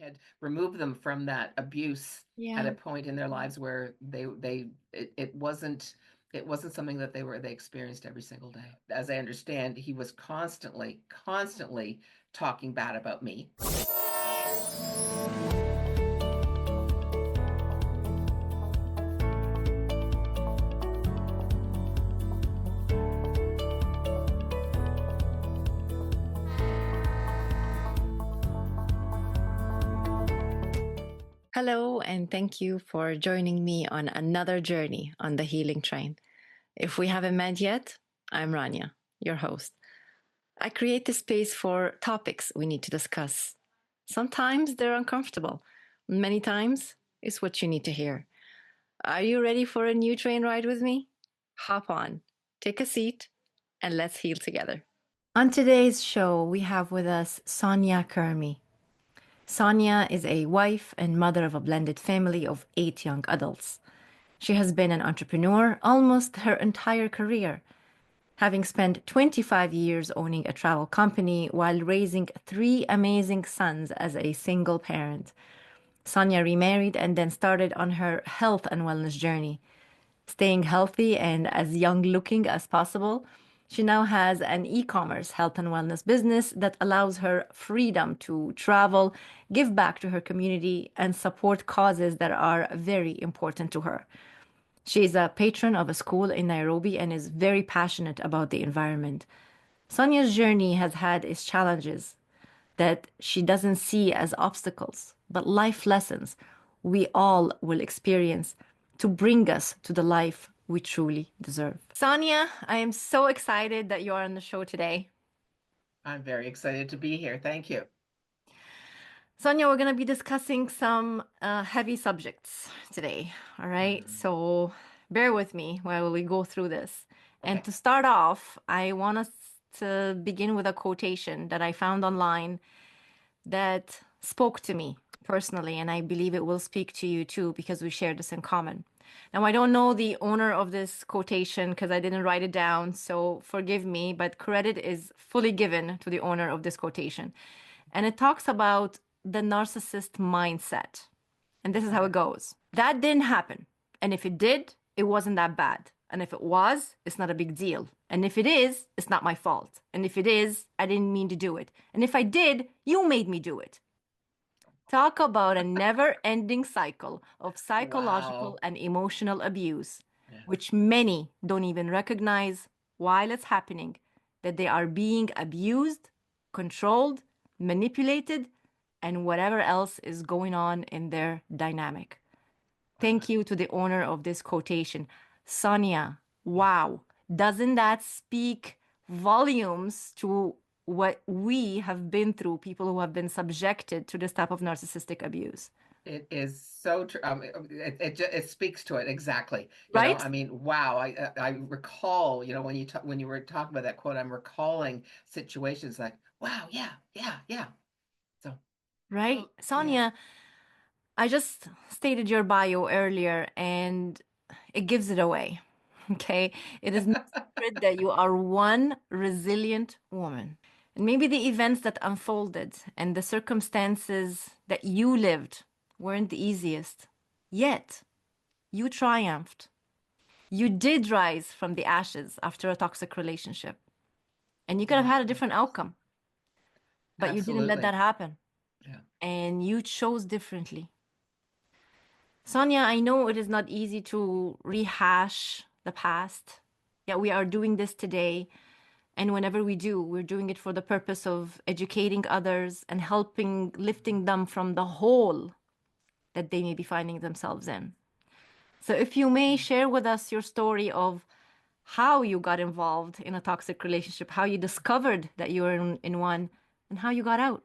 had removed them from that abuse at Yeah. a point in their lives where it wasn't something that they experienced every single day. As I understand, he was constantly talking bad about me. Hello, and thank you for joining me on another journey on the healing train. If we haven't met yet, I'm Rania, your host. I create this space for topics we need to discuss. Sometimes they're uncomfortable, many times it's what you need to hear. Are you ready for a new train ride with me? Hop on, take a seat, and let's heal together. On today's show, we have with us Sonia Kurmey. Sonia is a wife and mother of a blended family of 8 young adults. She has been an entrepreneur almost her entire career, having spent 25 years owning a travel company while raising 3 amazing sons as a single parent. Sonia remarried and then started on her health and wellness journey. Staying healthy and as young looking as possible, she now has an e commerce health and wellness business that allows her freedom to travel, give back to her community, and support causes that are very important to her. She is a patron of a school in Nairobi and is very passionate about the environment. Sonia's journey has had its challenges that she doesn't see as obstacles, but life lessons we all will experience to bring us to the life we truly deserve. Sonia, I am so excited that you are on the show today. I'm very excited to be here. Thank you. Sonia, we're going to be discussing some heavy subjects today. All right. Mhm. So bear with me while we go through this. And Okay. to start off, I want us to begin with a quotation that I found online that spoke to me personally. And I believe it will speak to you too, because we share this in common. Now, I don't know the owner of this quotation because I didn't write it down. So forgive me, but credit is fully given to the owner of this quotation. And it talks about the narcissist mindset. And this is how Okay. it goes. That didn't happen. And if it did, it wasn't that bad. And if it was, it's not a big deal. And if it is, it's not my fault. And if it is, I didn't mean to do it. And if I did, you made me do it. Talk about a never ending cycle of psychological Wow. and emotional abuse, Yeah. which many don't even recognize while it's happening, that they are being abused, controlled, manipulated, and whatever else is going on in their dynamic. Thank you to the owner of this quotation. Sonia, wow. Doesn't that speak volumes to what we have been through, people who have been subjected to this type of narcissistic abuse? It is so true. It speaks to it exactly. Right? I mean, wow. I recall, when you were talking about that quote, I'm recalling situations like, wow, yeah, yeah, yeah. So, Right? yeah. Sonia, I just stated your bio earlier and it gives it away. Okay. It is no secret that you are one resilient woman. And maybe the events that unfolded and the circumstances that you lived weren't the easiest. Yet, you triumphed. You did rise from the ashes after a toxic relationship. And you could have Yeah, had a different outcome, but you didn't let that absolutely. happen. Yeah. And you chose differently. Sonia, I know it is not easy to rehash the past, yet we are doing this today. And whenever we do, we're doing it for the purpose of educating others and helping lifting them from the hole that they may be finding themselves in. So, if you may share with us your story of how you got involved in a toxic relationship, how you discovered that you were in one, and how you got out.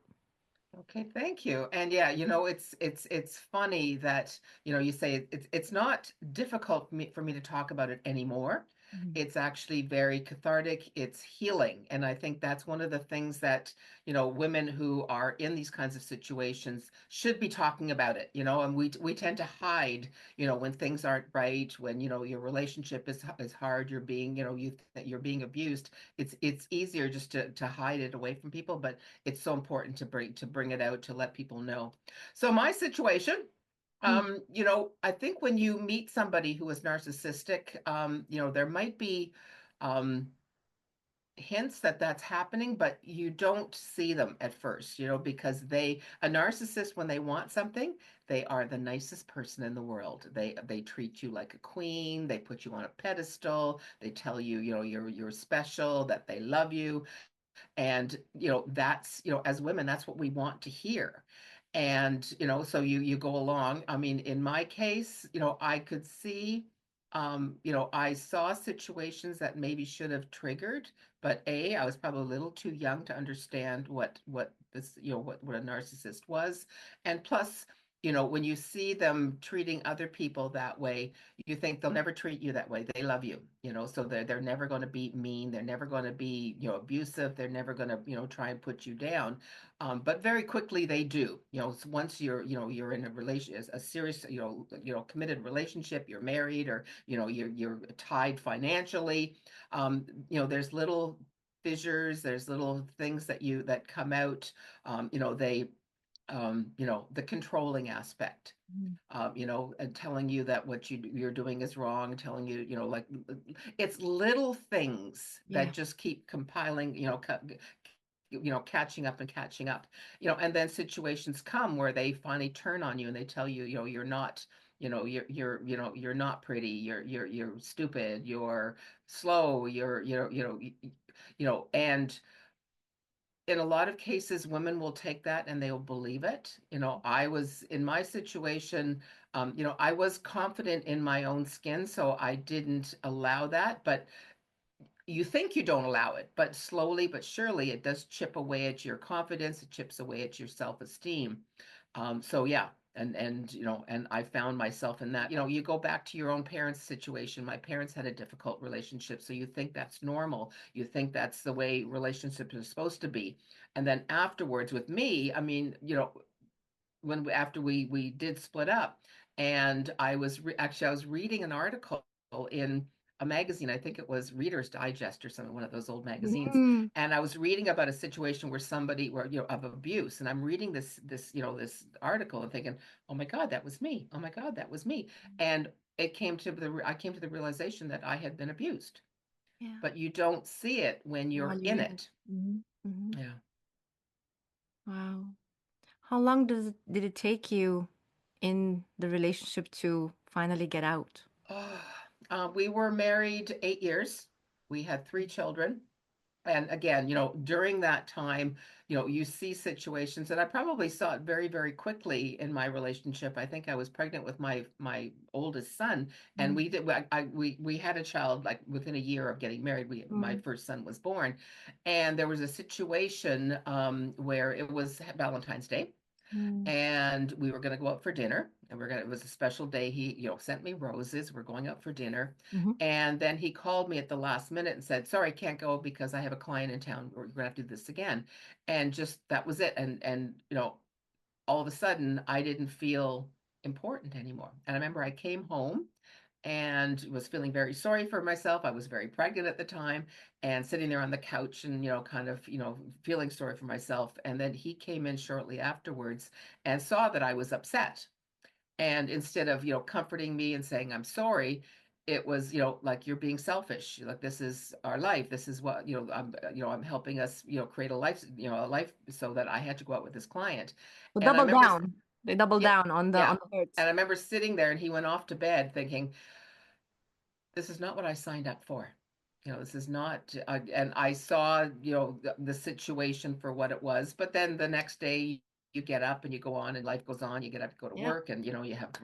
Okay, thank you. And yeah, it's funny that, you say it's not difficult for me to talk about it anymore. It's actually very cathartic. It's healing. And I think that's one of the things that, women who are in these kinds of situations should be talking about it, and we tend to hide, when things aren't right, when, your relationship is hard, you're being, you're being abused. It's easier just to hide it away from people, but it's so important to bring it out, to let people know. So my situation, I think when you meet somebody who is narcissistic, there might be um, hints that that's happening, but you don't see them at first, because a narcissist, when they want something, they are the nicest person in the world. They treat you like a queen. They put you on a pedestal. They tell you, you're special, that they love you. And that's, as women, that's what we want to hear. And so you go along. I mean, in my case, I could see, I saw situations that maybe should have triggered, but I was probably a little too young to understand what this, what a narcissist was. And plus, when you see them treating other people that way, you think they'll never treat you that way. They love you, so they're never going to be mean. They're never going to be, abusive. They're never going to, try and put you down. But very quickly they do. So once you're in a relation, a serious, committed relationship, you're married, or you're tied financially. There's little fissures. There's little things that come out. They the controlling aspect, and telling you that what you're doing is wrong, telling you, like, it's little things Yeah. that just keep compiling, catching up and catching up, and then situations come where they finally turn on you and they tell you, you're not, you're not pretty, you're stupid, you're slow, and in a lot of cases, women will take that and they'll believe it. I was in my situation, I was confident in my own skin, so I didn't allow that. But you think you don't allow it, but slowly but surely it does chip away at your confidence, it chips away at your self-esteem. So yeah, and I found myself in that. You go back to your own parents' situation. My parents had a difficult relationship, so you think that's normal. You think that's the way relationships are supposed to be. And then afterwards with me, I mean, after we did split up, and actually I was reading an article in a magazine. I think it was Reader's Digest or something, one of those old magazines. Mm. And I was reading about a situation where somebody, where of abuse, and I'm reading this article and thinking, oh my God, that was me. Oh my God, that was me. And I came to the realization that I had been abused, Yeah. but you don't see it when While you're you're in in it. it. Yeah. Wow. How long did it take you in the relationship to finally get out? We were married 8 years. We had three children. And again, during that time, you see situations, and I probably saw it very, very quickly in my relationship. I think I was pregnant with my oldest son, and Mm. we had a child like within a year of getting married. My Mm. first son was born, and there was a situation where it was Valentine's Day, Mm. and we were going to go out for dinner, and it was a special day. He sent me roses. We're going out for dinner, Mhm. and then he called me at the last minute and said, sorry, I can't go because I have a client in town. We're gonna have to do this again. And just that was it. And all of a sudden I didn't feel important anymore. And I remember I came home and was feeling very sorry for myself. I was very pregnant at the time, and sitting there on the couch and, kind of, feeling sorry for myself. And then he came in shortly afterwards and saw that I was upset. And instead of, comforting me and saying, I'm sorry, it was, like, you're being selfish. Like, this is our life. This is what, I'm helping us, create a life so that I had to go out with this client. So And I double remember, down. They double yeah, down on yeah. the hurts. And I remember sitting there and he went off to bed thinking, this is not what I signed up for. This is not, and I saw, the situation for what it was. But then the next day, you get up and you go on, and life goes on. You get up to go to Yeah. work, and you have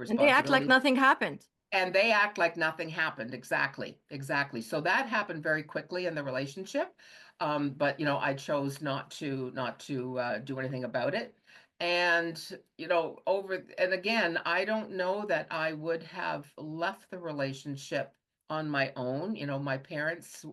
And they act like responsibilities, nothing happened. and they act like nothing happened. Exactly, exactly. So that happened very quickly in the relationship. But I chose not to do anything about it. And over and again, I don't know that I would have left the relationship on my own. You know, my parents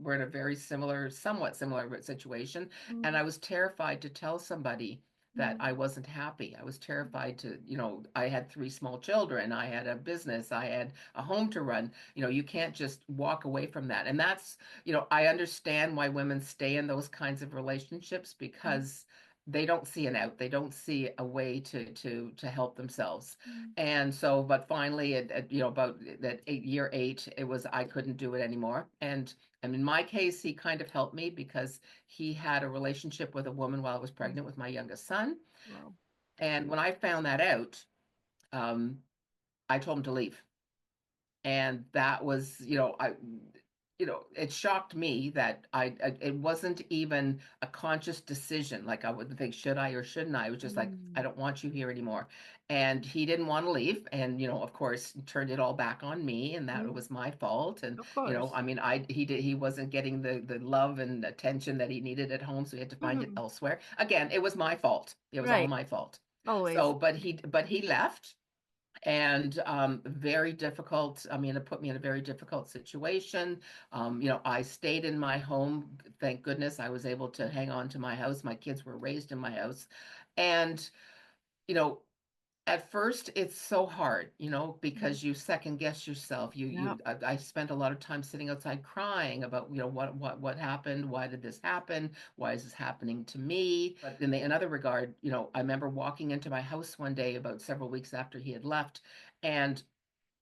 were in a very similar, somewhat similar situation, and Mm, I was terrified to tell somebody that mm, I wasn't happy. I was terrified to, you know, I had three small children, I had a business, I had a home to run. You know, you can't just walk away from that. And that's, you know, I understand why women stay in those kinds of relationships mm, because they don't see an out. They don't see a way to help themselves. mm, And so, but finally, you know, about that year eight, it was I couldn't do it anymore. And in my case, he kind of helped me because he had a relationship with a woman while I was mm. pregnant with my youngest son. Wow. And when I found that out, um, I told him to leave. And that was, you know, it shocked me that it wasn't even a conscious decision. Like I would think, should I or shouldn't I? It was just like, I Mm, don't want you here anymore. And he didn't want to leave. And, you know, of course, turned it all back on me and that it mm, was my fault. And, of you know, course. I mean, he wasn't getting the love and attention that he needed at home. So he had to find it Mhm. elsewhere. Again, it was my fault. It was all Right. my fault. Always. So, but he left and very difficult. I mean, it put me in a very difficult situation. You know, I stayed in my home. Thank goodness I was able to hang on to my house. My kids were raised in my house. And, you know, at first it's so hard, you know, Mm. because you second guess yourself. Yeah. I spent a lot of time sitting outside crying about, you know, what happened? Why did this happen? Why is this happening to me? But in another regard, you know, I remember walking into my house one day about several weeks after he had left, and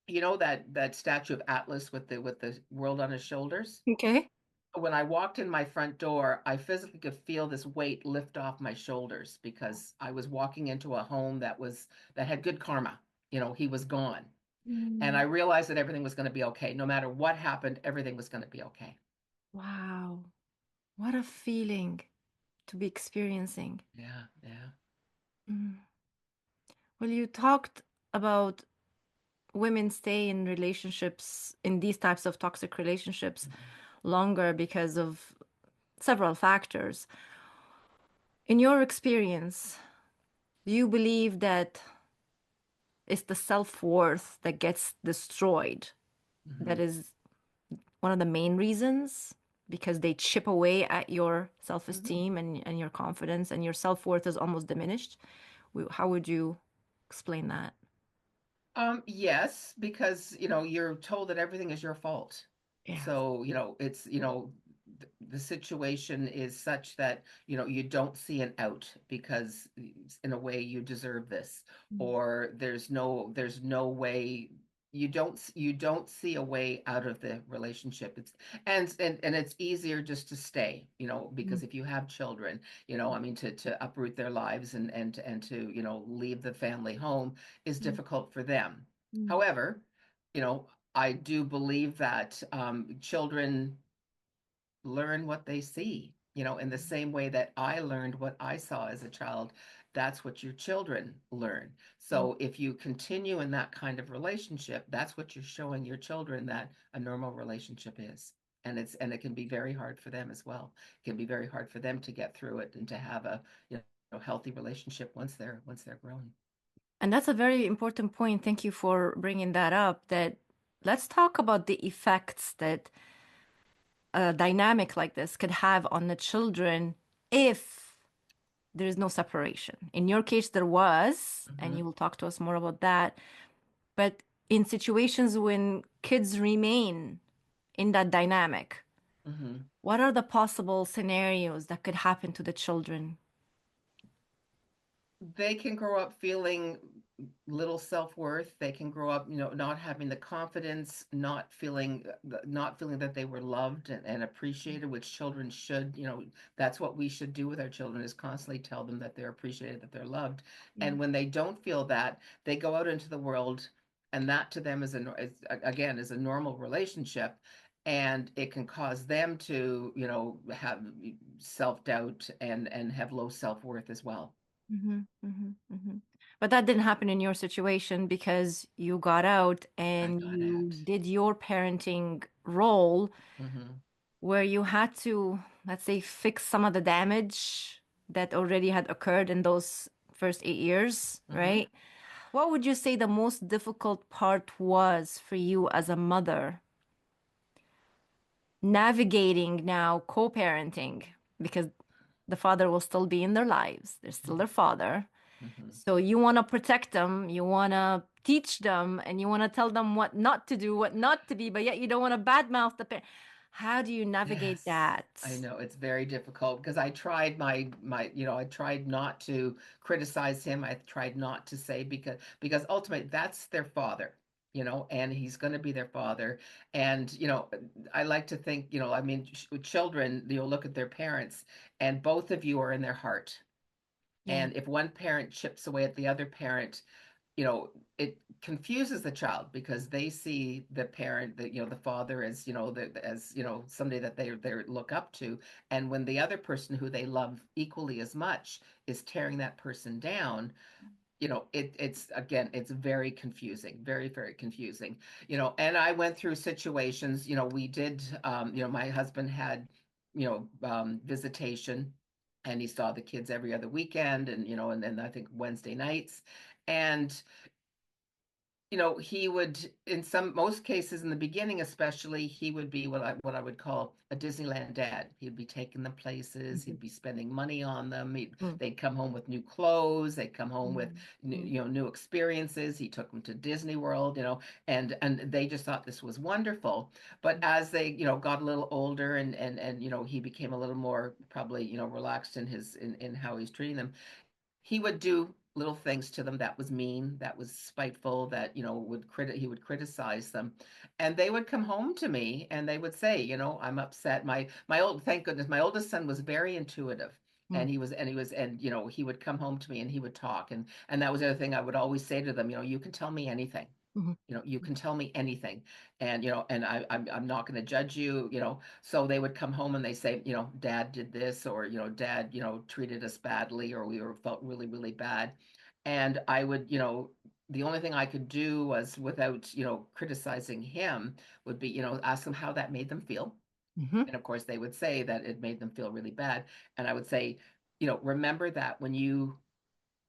you know that statue of Atlas with the world on his shoulders? Okay. When I walked in my front door, I physically could feel this weight lift off my shoulders because I was walking into a home that had good karma. You know, he was gone. And I Mm. realized that everything was going to be okay. No matter what happened, everything was going to be okay. Wow. What a feeling to be experiencing. Yeah, yeah. Mm. Well, you talked about women stay in relationships, in these types of toxic relationships, Mhm. longer because of several factors. In your experience, do you believe that it's the self-worth that gets destroyed? That Mhm. is one of the main reasons because they chip away at your Mhm. self-esteem and your confidence and your self-worth is almost diminished. How would you explain that? Yes, because you know you're told that everything is your fault. Yeah. So, you know, it's, you know, the situation is such that, you know, you don't see an out because in a way you deserve this, Mm, or there's no way you don't see a way out of the relationship. It's and it's easier just to stay, you know, because mm, if you have children, you know, I mean to uproot their lives and to, you know, leave the family home is mm, difficult for them. mm, However, you know, I do believe that children learn what they see, you know, in the same way that I learned what I saw as a child. That's what your children learn. mm. So if you continue in that kind of relationship, that's what you're showing your children that a normal relationship is. And it can be very hard for them as well. It can be very hard for them to get through it and to have a, you know, healthy relationship once they're grown. And that's a very important point. Thank you for bringing that up. That let's talk about the effects that a dynamic like this could have on the children if there is no separation. In your case, there was, and Hmm. you will talk to us more about that. But in situations when kids remain in that dynamic, Hmm. what are the possible scenarios that could happen to the children? They can grow up feeling little self-worth. They can grow up, you know, not having the confidence, not feeling that they were loved and appreciated, which children should, you know, that's what we should do with our children is constantly tell them that they're appreciated, that they're loved. Mm, And when they don't feel that, they go out into the world and that to them again is a normal relationship. And it can cause them to, you know, have self-doubt and have low self-worth as well. mhm, mhm, mhm. But that didn't happen in your situation because you got out I and got you out. did your parenting role Hmm. where you had to, let's say, fix some of the damage that already had occurred in those first 8 years, Hmm. right? What would you say the most difficult part was for you as a mother navigating now co-parenting because the father will still be in their lives. They're still their father. Mm-hmm. So you want to protect them, you want to teach them, and you want to tell them what not to do, what not to be, but yet you don't want to badmouth the parent. How do you navigate Yes, I that? know it's very difficult because I tried I tried not to criticize him. I tried not to say because ultimately that's their father, and he's going to be their father. And, I like to think, I mean, with children, you'll look at their parents and both of you are in their heart. Yeah. And if one parent chips away at the other parent, it confuses the child because they see the parent, the father as, as, somebody that they look up to. And when the other person who they love equally as much is tearing that person down, it's again, it's very confusing, very, very confusing. And I went through situations, we did, my husband had, visitation, and he saw the kids every other weekend, and, and then I think Wednesday nights. And he would, in most cases in the beginning, especially, he would be what I would call a Disneyland dad. He'd be taking them places, Mhm. he'd be spending money on them. Mm, They'd come home with new clothes, they'd come home with mm, mm, new experiences. He took them to Disney World, and they just thought this was wonderful. But as they, got a little older, and he became a little more probably, relaxed in how he's treating them, he would do little things to them that was mean, that was spiteful, that, he would criticize them. And they would come home to me and they would say, I'm upset. Thank goodness, my oldest son was very intuitive. mm, And he would come home to me and he would talk. And that was the other thing I would always say to them, you can tell me anything. mhm, You can tell me anything, and I'm not going to judge you. So they would come home and they say, Dad did this, or, Dad, treated us badly, or felt really, really bad. And I would, the only thing I could do was, without, criticizing him, would be, ask them how that made them feel. mhm, And of course they would say that it made them feel really bad. And I would say, remember that when you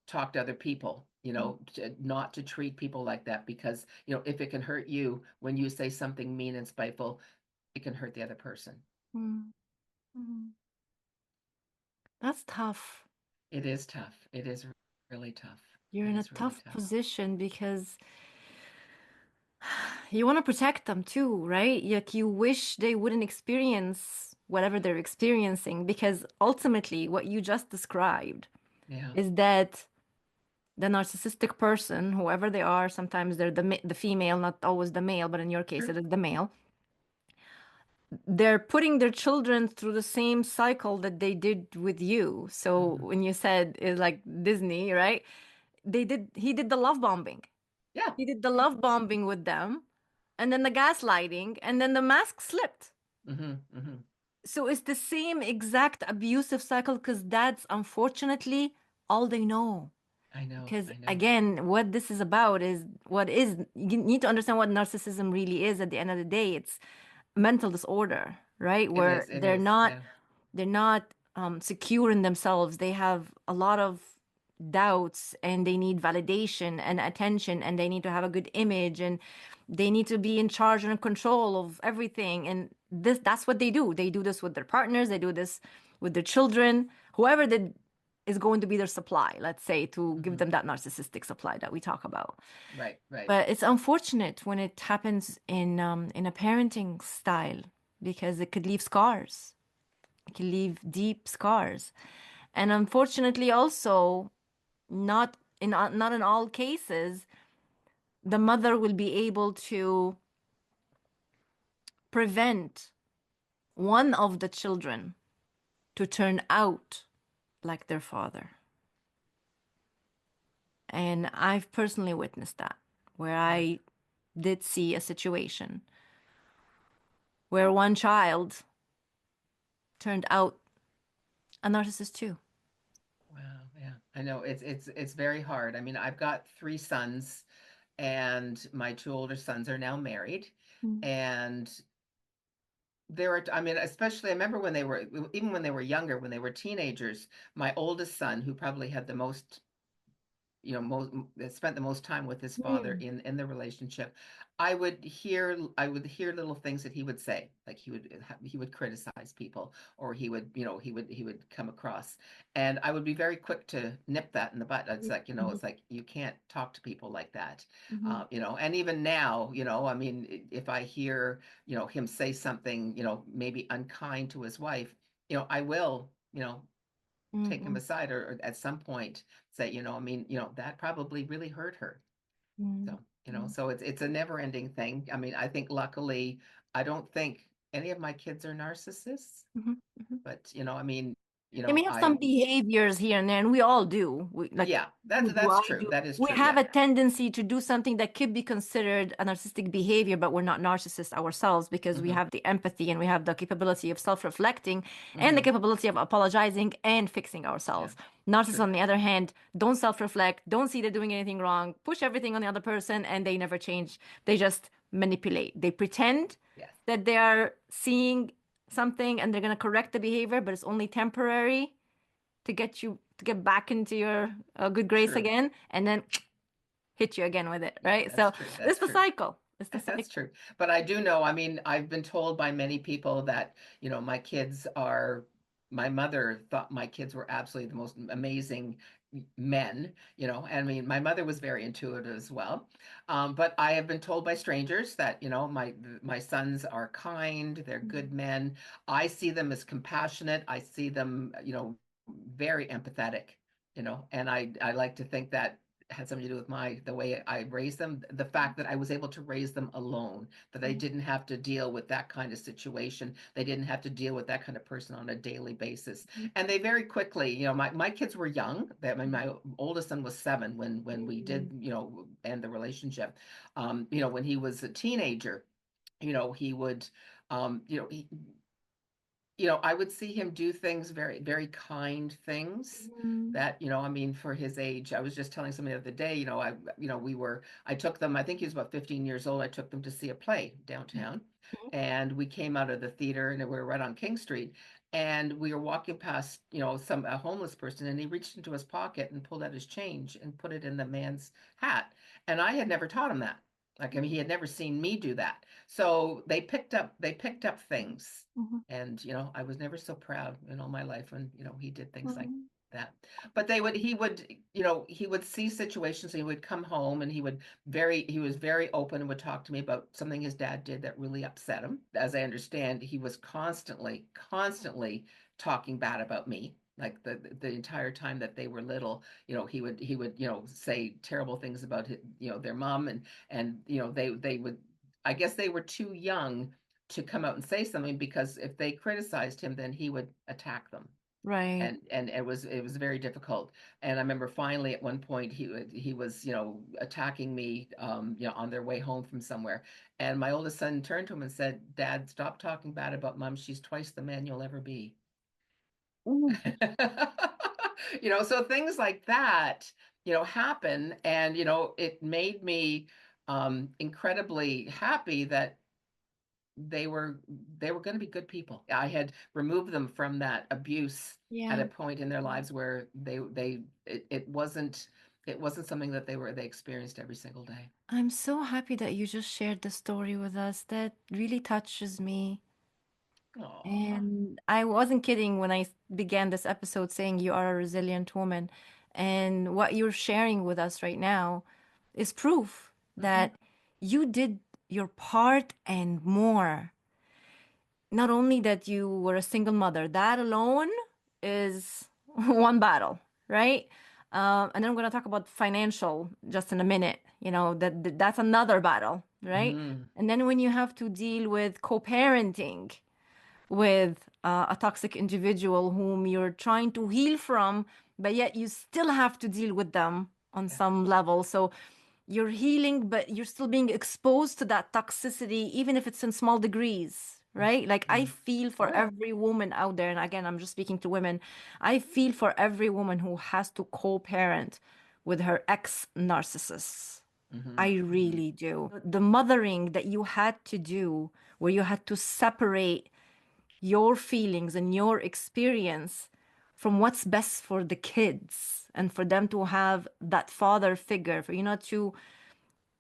talk to other people, not to treat people like that, because, if it can hurt you when you say something mean and spiteful, it can hurt the other person. mm, mm. That's tough. It is tough. It is really tough. You're It in a is really tough tough. position because you want to protect them too, right? Like you wish they wouldn't experience whatever they're experiencing because ultimately what you just described Yeah. is that the narcissistic person, whoever they are, sometimes they're the female, not always the male, but in your case it Sure. is the male. They're putting their children through the same cycle that they did with you. So Hmm. when you said it's like Disney, right? He did the love bombing. Yeah. He did the love bombing with them, and then the gaslighting, and then the mask slipped. Hmm. Hmm. So it's the same exact abusive cycle because that's unfortunately all they know. I know. Because I know. again, what this is about is you need to understand what narcissism really is at the end of the day. It's mental disorder, right? It Where is. It is. Yeah. they're not secure in themselves. They have a lot of doubts and they need validation and attention and they need to have a good image and they need to be in charge and in control of everything. And that's what they do. They do this with their partners, they do this with their children, whoever that is going to be their supply, let's say, to give Hmm. them that narcissistic supply that we talk about. Right. Right. But it's unfortunate when it happens in a parenting style because it could leave scars. It can leave deep scars. And unfortunately also not in all cases the mother will be able to prevent one of the children to turn out like their father. And I've personally witnessed that where Right. I did see a situation where one child turned out a narcissist too. Wow. Yeah. I know it's very hard. I mean, I've got three sons, and my two older sons are now married. Mm. And I mean, especially, I remember when they were, even when they were younger, when they were teenagers, my oldest son, who probably had the most spent the most time with his father Mm. in the relationship, I would hear little things that he would say, like he would criticize people, or he would come across, and I would be very quick to nip that in the butt. It's like, Mhm. it's like you can't talk to people like that. Mhm. And even now, I mean, if I hear, him say something, maybe unkind to his wife, I will, take him Mhm. aside, or at some point say, I mean, that probably really hurt her. Mhm. So, so it's a never ending thing. I mean, I think luckily, I don't think any of my kids are narcissists, Mhm. Mhm. but, I mean, They may have some behaviors here and there, and we all do. Like yeah, you do, that's I true. do. That is We true. have Yeah. a tendency to do something that could be considered a narcissistic behavior, but we're not narcissists ourselves because we Hmm. have the empathy and we have the capability of self-reflecting and the Hmm. capability of apologizing and fixing Yeah. ourselves. Narcissists, True. on the other hand, don't self-reflect, don't see they're doing anything wrong, push everything on the other person, and they never change. They just manipulate. They pretend Yes. that they are seeing something and they're going to correct the behavior, but it's only temporary to get back into your good grace True. again, and then hit you again with it, Yeah, right? that's So true. it's That's the true. cycle. It's the That's cycle. true. But I do know, I mean, I've been told by many people that, my mother thought my kids were absolutely the most amazing men, and I mean, my mother was very intuitive as well. But I have been told by strangers that, my sons are kind, they're good men. I see them as compassionate. I see them, very empathetic, and I like to think that had something to do with the way I raised them, the fact that I was able to raise them alone, that I didn't have to deal with that kind of situation. They didn't have to deal with that kind of person on a daily basis. And they very quickly, my kids were young. I mean, my oldest son was 7 when we did, end the relationship. When he was a teenager, he would, he, I would see him do things, very, very kind things that, I mean, for his age. I was just telling somebody the other day, I took them, I think he was about 15 years old. I took them to see a play downtown, and we came out of the theater, and we were right on King Street. And we were walking past, a homeless person, and he reached into his pocket and pulled out his change and put it in the man's hat. And I had never taught him that. Like, I mean, he had never seen me do that. So they picked up things, and, I was never so proud in all my life when, he did things like that. But he would see situations, and he would come home, and he was very open and would talk to me about something his dad did that really upset him. As I understand, he was constantly, constantly talking bad about me. Like the entire time that they were little, he would, say terrible things about their mom, and they would, I guess they were too young to come out and say something, because if they criticized him, then he would attack them. Right. And it was very difficult. And I remember finally at one point he was, attacking me, on their way home from somewhere. And my oldest son turned to him and said, "Dad, stop talking bad about mom. She's twice the man you'll ever be." Ooh. So things like that, happen. And, it made me incredibly happy that they were they were going to be good people. I had removed them from that abuse at Yeah. a point in their lives where it wasn't something that they experienced every single day. I'm so happy that you just shared the story with us. That really touches me. Oh. And I wasn't kidding when I began this episode saying you are a resilient woman. And what you're sharing with us right now is proof Hmm. that you did your part and more. Not only that you were a single mother, that alone is one battle, right? And then I'm going to talk about financial just in a minute. That's another battle, right? Hmm. And then when you have to deal with co-parenting with a toxic individual whom you're trying to heal from, but yet you still have to deal with them on Yeah. some level. So you're healing, but you're still being exposed to that toxicity, even if it's in small degrees, right? Like I Hmm. feel Oh, for yeah. every woman out there, and again, I'm just speaking to women, I feel for every woman who has to co-parent with her ex-narcissists. Hmm. I Hmm. really do. The mothering that you had to do, where you had to separate your feelings and your experience from what's best for the kids and for them to have that father figure, for you not to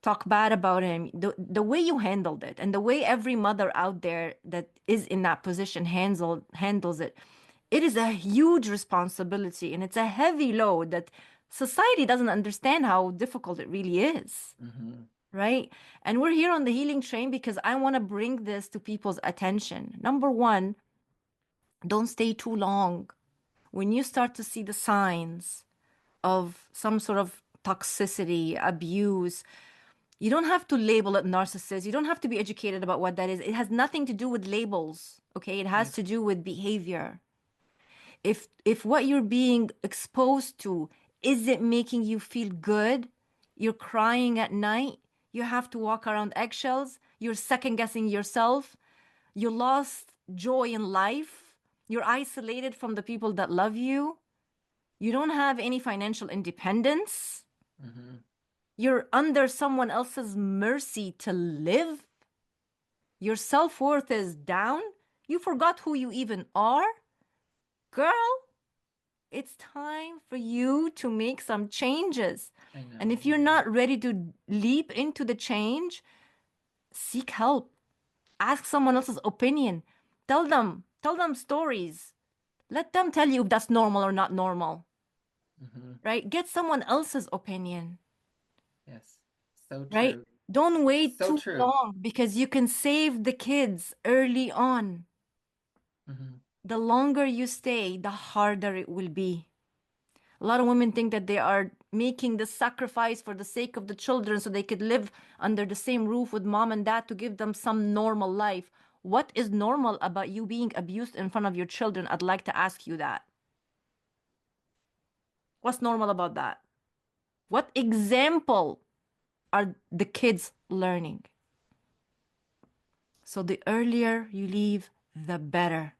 talk bad about him, the way you handled it and the way every mother out there that is in that position handles it, it is a huge responsibility and it's a heavy load that society doesn't understand how difficult it really is. Right? And we're here on the healing train because I want to bring this to people's attention. Number one, don't stay too long. When you start to see the signs of some sort of toxicity, abuse, you don't have to label it narcissist. You don't have to be educated about what that is. It has nothing to do with labels, okay? It has to do with behavior. If what you're being exposed to isn't making you feel good, you're crying at night, you have to walk around eggshells, you're second guessing yourself, you lost joy in life, you're isolated from the people that love you, you don't have any financial independence, you're under someone else's mercy to live, your self-worth is down, you forgot who you even are, girl, it's time for you to make some changes. And if you're not ready to leap into the change, seek help. Ask someone else's opinion. Tell them stories. Let them tell you if that's normal or not normal. Right? Get someone else's opinion. Yes. So true. Right? Don't wait So too true. long because you can save the kids early on. The longer you stay, the harder it will be. A lot of women think that they are making the sacrifice for the sake of the children so they could live under the same roof with mom and dad to give them some normal life. What is normal about you being abused in front of your children? I'd like to ask you that. What's normal about that? What example are the kids learning? So the earlier you leave, the better.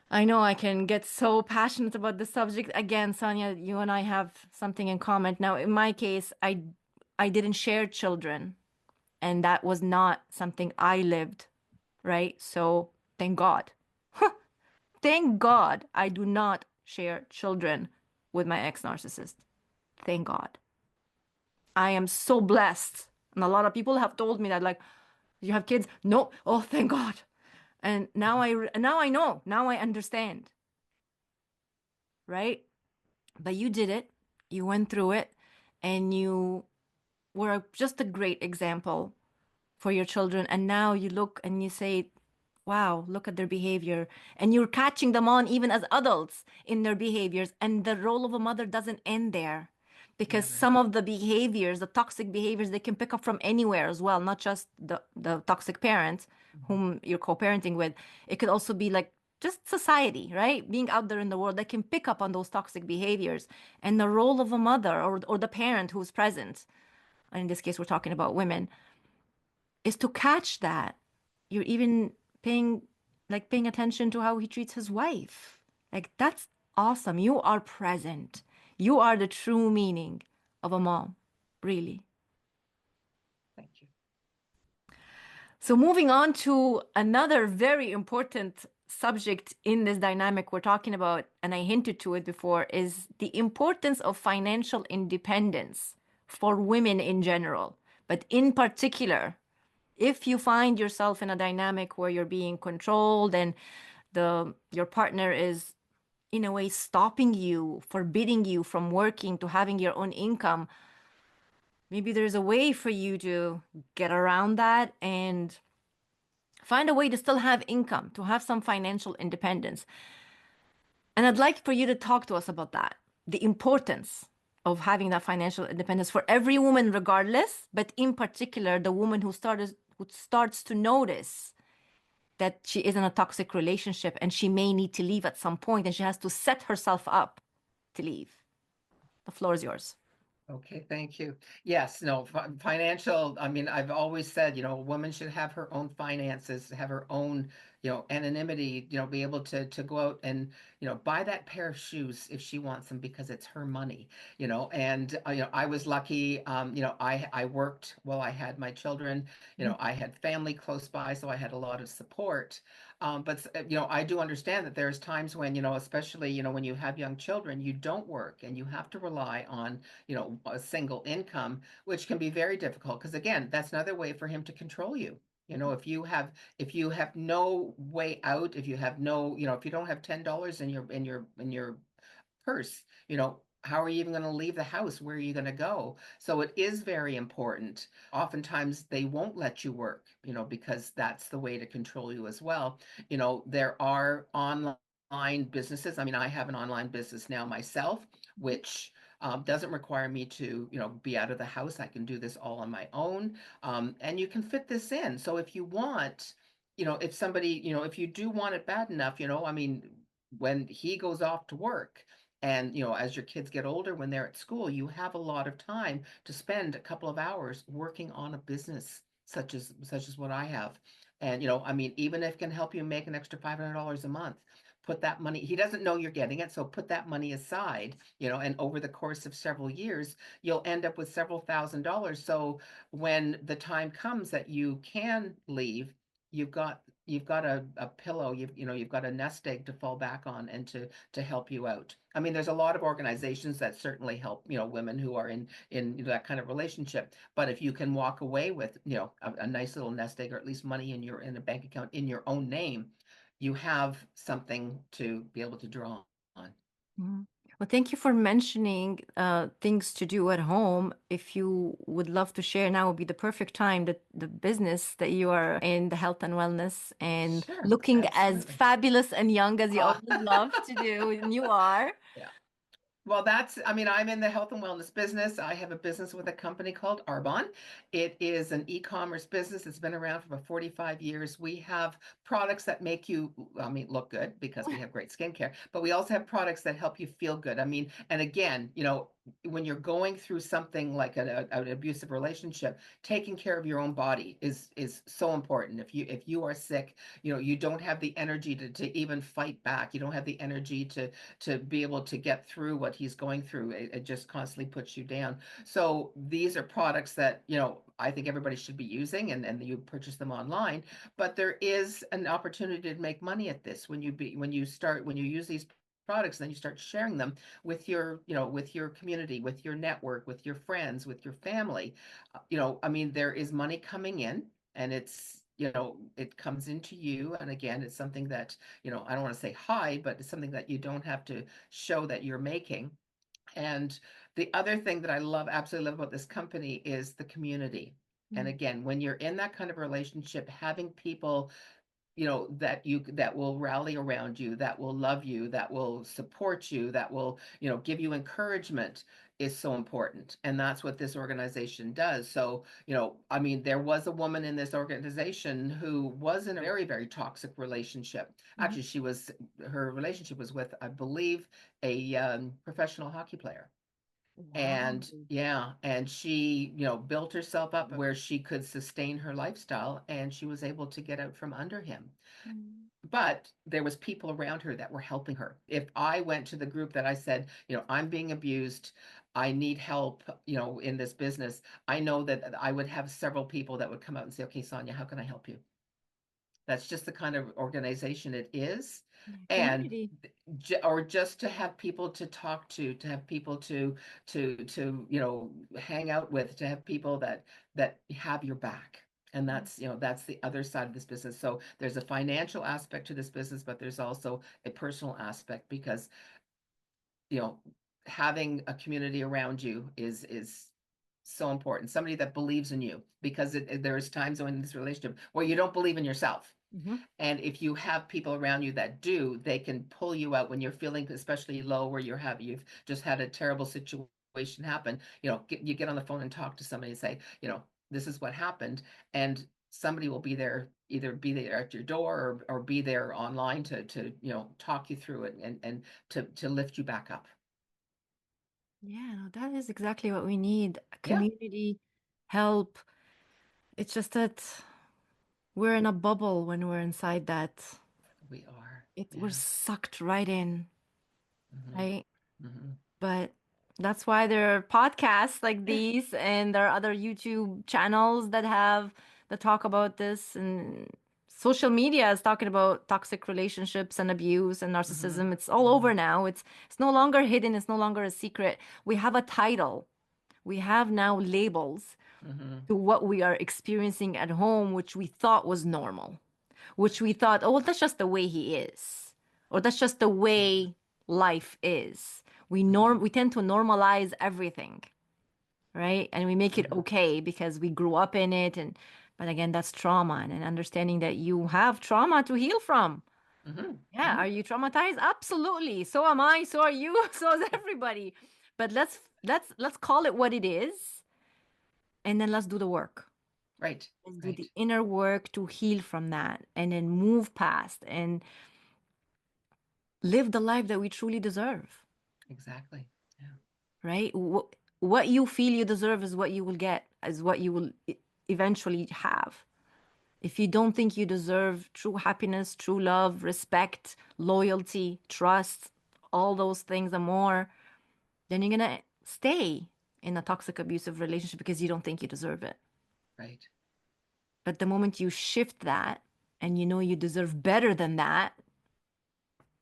I know I can get so passionate about the subject. Again, Sonia, you and I have something in common. Now, in my case, I didn't share children, and that was not something I lived, right? So thank God. Thank God I do not share children with my ex-narcissist. Thank God. I am so blessed. And a lot of people have told me that, like, you have kids? No. Oh, thank God. And now I know. Now I understand. Right? But you did it. You went through it. And you were just a great example for your children. And now you look and you say, wow, look at their behavior. And you're catching them on even as adults in their behaviors. And the role of a mother doesn't end there. Because some of the behaviors, the toxic behaviors, they can pick up from anywhere as well, not just the toxic parents whom you're co-parenting with. It could also be like just society, right? Being out there in the world, they can pick up on those toxic behaviors. And the role of a mother or the parent who's present, and in this case, we're talking about women, is to catch that. You're even paying attention to how he treats his wife. Like, that's awesome. You are present. You are the true meaning of a mom, really. Thank you. So moving on to another very important subject in this dynamic we're talking about, and I hinted to it before, is the importance of financial independence for women in general, but in particular, if you find yourself in a dynamic where you're being controlled and your partner is in a way stopping you, forbidding you from working, to having your own income, maybe there's a way for you to get around that and find a way to still have income, to have some financial independence. And I'd like for you to talk to us about that, the importance of having that financial independence for every woman regardless, but in particular, the woman who starts to notice that she is in a toxic relationship and she may need to leave at some point and she has to set herself up to leave. The floor is yours. Okay, thank you. Yes, no, financial, I mean, I've always said, a woman should have her own finances, have her own anonymity, be able to go out and, buy that pair of shoes if she wants them because it's her money, and, I was lucky, I worked while I had my children, Mhm. I had family close by, so I had a lot of support. But, I do understand that there's times when, especially, when you have young children, you don't work and you have to rely on, a single income, which can be very difficult because again, that's another way for him to control you. If you have no way out, if you have no, if you don't have $10 in your purse, how are you even going to leave the house? Where are you going to go? So it is very important. Oftentimes they won't let you work, because that's the way to control you as well. There are online businesses. I mean, I have an online business now myself, which doesn't require me to, be out of the house. I can do this all on my own. And you can fit this in. So if you want, if somebody, if you do want it bad enough, I mean, when he goes off to work, and, as your kids get older, when they're at school, you have a lot of time to spend a couple of hours working on a business such as what I have. And, I mean, even if it can help you make an extra $500 a month, put that money, he doesn't know you're getting it, so put that money aside, and over the course of several years, you'll end up with several $1,000s. So when the time comes that you can leave, you've got a pillow, you've got a nest egg to fall back on and to help you out. I mean, there's a lot of organizations that certainly help, women who are in that kind of relationship. But if you can walk away with, a nice little nest egg, or at least money in a bank account in your own name, you have something to be able to draw on. Mhm. Well, thank you for mentioning things to do at home. If you would love to share, now would be the perfect time that the business that you are in, the health and wellness, and Sure, looking as absolutely. fabulous and young as you Uh, always love to do, and you are. yeah. Well, I mean, I'm in the health and wellness business. I have a business with a company called Arbonne. It is an e-commerce business. It's been around for about 45 years. We have products that make you, I mean, look good because we have great skincare, but we also have products that help you feel good. I mean, and again, when you're going through something like an abusive relationship, taking care of your own body is so important. If you are sick, you don't have the energy to even fight back. You don't have the energy to be able to get through what he's going through. It just constantly puts you down. So these are products that, I think everybody should be using, and you purchase them online. But there is an opportunity to make money at this when you use these products, then you start sharing them with your community, with your network, with your friends, with your family. I mean, there is money coming in, and it comes into you. And again, it's something that, I don't want to say hide, but it's something that you don't have to show that you're making. And the other thing that I absolutely love about this company is the community. And Mm. again, when you're in that kind of relationship, having people, that will rally around you, that will love you, that will support you, that will, give you encouragement, is so important. And that's what this organization does. So, I mean, there was a woman in this organization who was in a very, very toxic relationship. Mhm. Actually, her relationship was with, I believe, a professional hockey player. Wow. And yeah, and she, built herself up where she could sustain her lifestyle, and she was able to get out from under him. Mm. But there was people around her that were helping her. If I went to the group that I said, I'm being abused, I need help, in this business, I know that I would have several people that would come out and say, okay, Sonia, how can I help you? That's just the kind of organization it is. Yeah, And community. or just to have people to talk to have people to hang out with, to have people that have your back. And Mm. that's the other side of this business. So there's a financial aspect to this business, but there's also a personal aspect, because you know having a community around you is so important. Somebody that believes in you, because there's times in this relationship where you don't believe in yourself. Mhm. And if you have people around you that do, they can pull you out when you're feeling especially low, where you've just had a terrible situation happen. You get on the phone and talk to somebody and say, this is what happened. And somebody will be there, either be there at your door, or be there online to talk you through it, and to lift you back up. Yeah, no, that is exactly what we need. Yeah. Community help. It's just that We're in a bubble when we're inside that. We are. We're Yeah. sucked right in, Hmm. right? Hmm. But that's why there are podcasts like these, and there are other YouTube channels that talk about this, and social media is talking about toxic relationships and abuse and Hmm. narcissism. It's all Hmm. over now. It's no longer hidden, it's no longer a secret. We have a title. We have now labels Hmm. to what we are experiencing at home, which we thought was normal, which we thought, oh, well, that's just the way he is, or that's just the way life is. Hmm. We tend to normalize everything, right? And we make it Hmm. okay because we grew up in it. And but again, that's trauma, and understanding that you have trauma to heal from. Hmm. Yeah, are Hmm. you traumatized? Absolutely. So am I. So are you. So is everybody. But let's call it what it is, and then let's do the work. Right. Let's do the Right. inner work to heal from that, and then move past and live the life that we truly deserve, Exactly. Yeah. right? What you feel you deserve is what you will get, is what you will eventually have. If you don't think you deserve true happiness, true love, respect, loyalty, trust, all those things and more, then you're going to stay in a toxic, abusive relationship because you don't think you deserve it. Right. But the moment you shift that and you know you deserve better than that,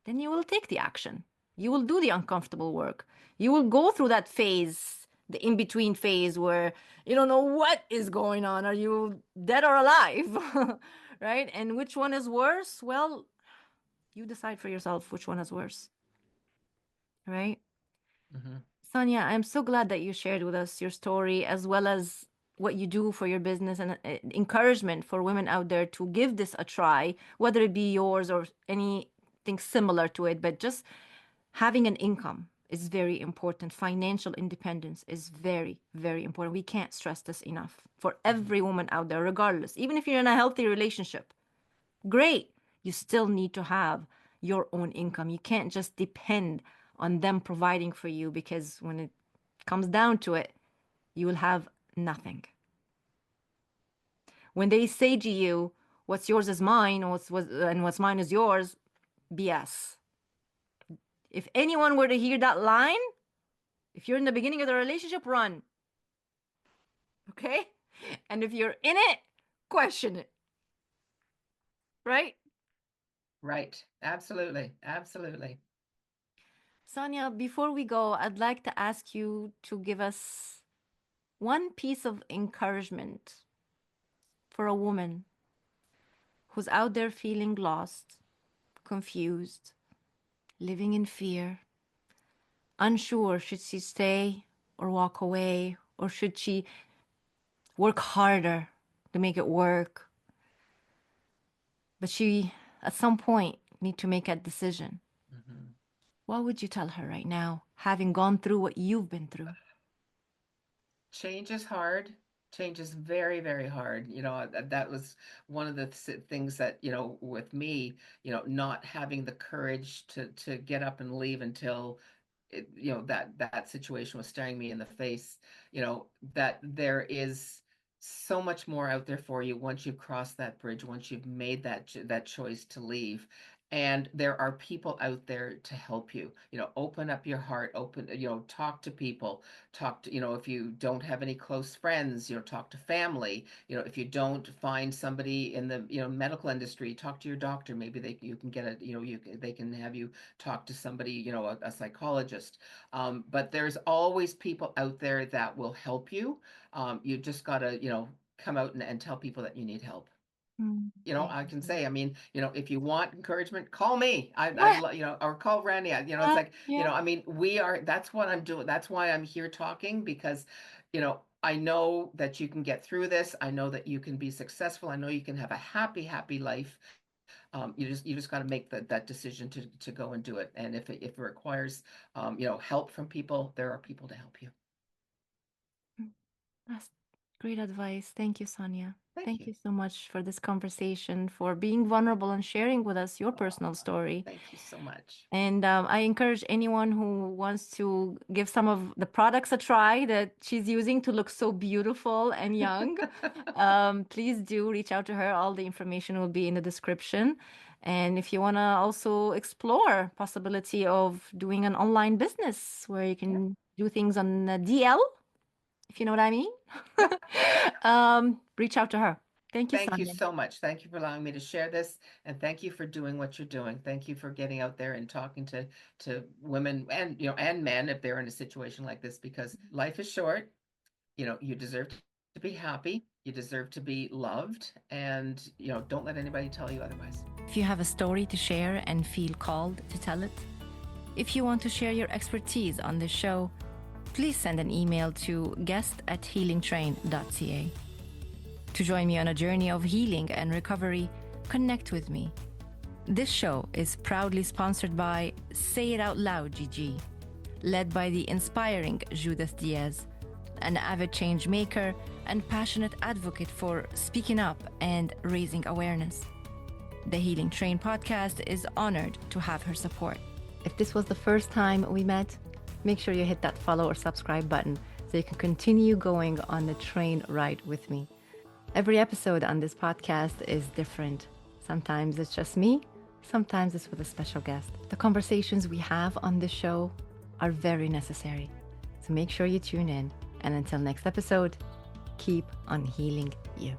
then you will take the action. You will do the uncomfortable work. You will go through that phase, the in between phase where you don't know what is going on. Are you dead or alive? Right? And which one is worse? Well, you decide for yourself which one is worse. Right? Hmm. Sonia, I'm so glad that you shared with us your story as well as what you do for your business, and encouragement for women out there to give this a try, whether it be yours or anything similar to it. But just having an income is very important. Financial independence is very, very important. We can't stress this enough for Hmm. every woman out there, regardless. Even if you're in a healthy relationship, great. You still need to have your own income. You can't just depend on them providing for you, because when it comes down to it, you will have nothing. When they say to you, what's yours is mine, and what's mine is yours, BS. If anyone were to hear that line, if you're in the beginning of the relationship, run. Okay? And if you're in it, question it. Right? Right. Absolutely. Absolutely. Sonia, before we go, I'd like to ask you to give us one piece of encouragement for a woman who's out there feeling lost, confused, living in fear, unsure, should she stay or walk away, or should she work harder to make it work? But she, at some point, need to make a decision. Hmm. What would you tell her right now, having gone through what you've been through? Change is hard. Change is very, very hard. That was one of the things that, with me, not having the courage to get up and leave until that situation was staring me in the face, that there is so much more out there for you once you've crossed that bridge, once you've made that choice to leave. And there are people out there to help you. Open up your heart, talk to people, if you don't have any close friends, talk to family. If you don't find somebody in the, medical industry, talk to your doctor. Maybe you can get they can have you talk to somebody, a psychologist. But there's always people out there that will help you. You just gotta, come out and tell people that you need help. Mm, thank I you can so much. say, I mean, if you want encouragement, call me. Yeah, Or call Randy. It's yeah, like, yeah. I mean, that's what I'm doing. That's why I'm here talking because, I know that you can get through this. I know that you can be successful. I know you can have a happy, happy life. You just got to make that decision to go and do it. And if it requires, help from people, there are people to help you. Mm, that's great advice. Thank you, Sonia. Thank you so much for this conversation, for being vulnerable and sharing with us your personal story. Thank you so much. And I encourage anyone who wants to give some of the products a try that she's using to look so beautiful and young. Please do reach out to her. All the information will be in the description. And if you want to also explore possibility of doing an online business where you can do things on DL, if you know what I mean, reach out to her. Thank you, Thank you Sonia. so much. Thank you for allowing me to share this, and thank you for doing what you're doing. Thank you for getting out there and talking to women and and men if they're in a situation like this, because life is short. You deserve to be happy. You deserve to be loved, and don't let anybody tell you otherwise. If you have a story to share and feel called to tell it, if you want to share your expertise on this show, please send an email to guest@healingtrain.ca. To join me on a journey of healing and recovery, connect with me. This show is proudly sponsored by Say It Out Loud GG, led by the inspiring Judith Diaz, an avid change maker and passionate advocate for speaking up and raising awareness. The Healing Train podcast is honored to have her support. If this was the first time we met, make sure you hit that follow or subscribe button so you can continue going on the train ride with me. Every episode on this podcast is different. Sometimes it's just me, sometimes it's with a special guest. The conversations we have on this show are very necessary. So make sure you tune in. And until next episode, keep on healing you.